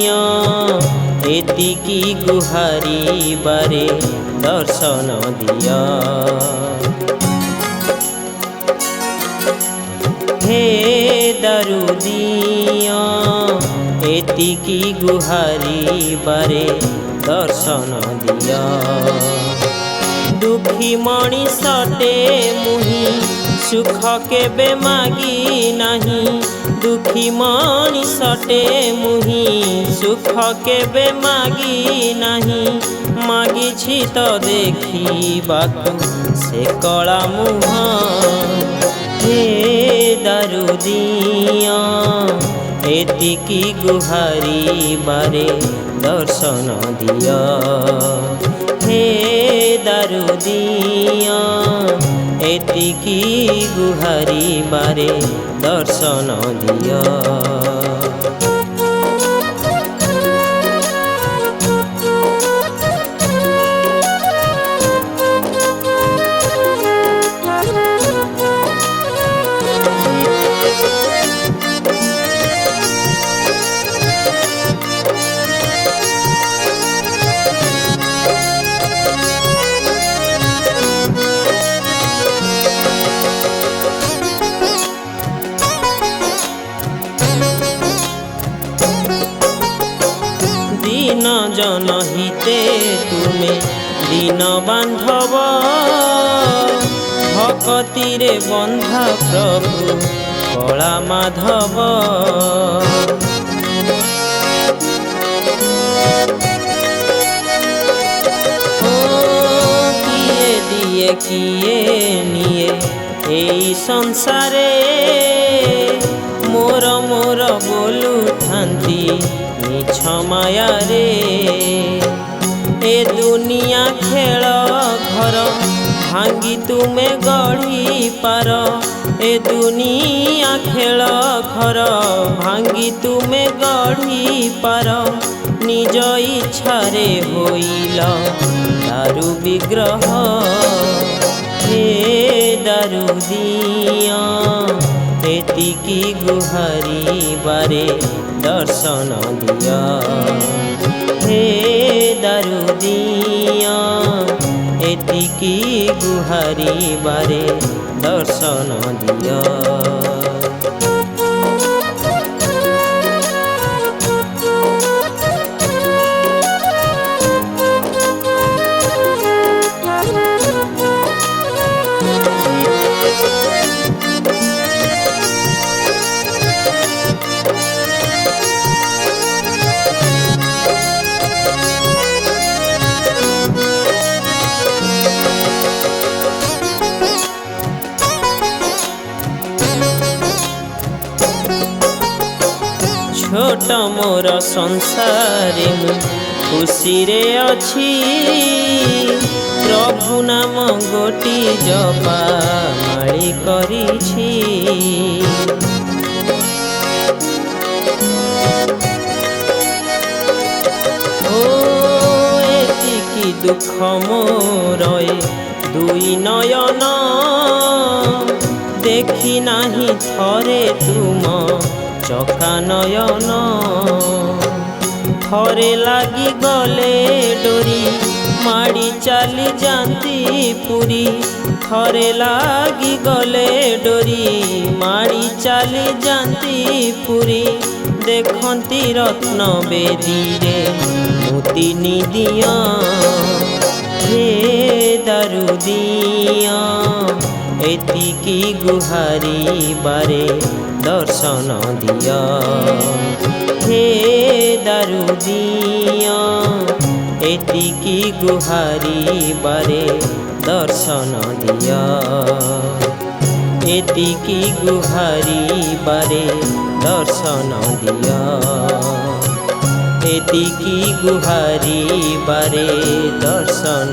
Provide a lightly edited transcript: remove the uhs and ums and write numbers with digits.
ଦିଅ ଏତିକି ଗୁହାରିବାରେ ଦର୍ଶନ ଦିଅ। ହେ ଦାରୁ ଦିଅ ଏତିକି ଗୁହାରିବାରେ ଦର୍ଶନ ଦିଅ। ଦୁଃଖୀ ମଣିଷଟେ ମୁହିଁ ସୁଖ କେବେ ମାଗି ନାହିଁ। ଦୁଃଖୀ ମଣିଷଟେ ମୁହିଁ ସୁଖ କେବେ ମାଗି ନାହିଁ। ମାଗିଛି ତ ଦେଖିବାକୁ ସେ କଳା ମୁହଁ। ହେ ଦାରୁ ଦିଅ ଏତିକି ଗୁହାରିବାରେ ଦର୍ଶନ ଦିଅ। ହେ ଦାରୁ ଦିଅ ଏତିକି ଗୁହାରିବାରେ ଦର୍ଶନ ଦିଅ। दीन जन हिते तुमे दीन बांधव। भक्तिरे बंधा प्रभु कला माधव। किए दिए किए निए एई संसारे। मोर मोर बोलु थांती मिछ माया रे। ए दुनिया खेल घर भांगी तुमे गढ़ी पार। ए दुनिया खेल घर भांगी तुमे गढ़ी पार। निज इच्छा रे होइल दारू विग्रह। हे दारू दिया एतिकी गुहारिबारे दर्शन दिया। हे दारू दिया एतिकी गुहारिबारे दर्शन दिया। छोट मोर संसारे मु खुशी रे अछि। प्रभु नाम गोटी जपा माळी करिछि। ओ एतिकी दुख मोर दुई नयन। देखी नाही थरे तुम चका नयन। थरे लागी गले डोरी माड़ी चाली जाती पुरी। थरे लागी गले डोरी माड़ी चाली जाती पुरी। देखती रत्न बेदी रे मोती निदिया। हे दारू दिया एतिकी गुहारिबारे दर्शन दिया। हे दारू दिया एतिकी गुहारिबारे दर्शन दिया। एतिकी गुहारिबारे दर्शन दिया। एतिकी गुहारिबारे दर्शन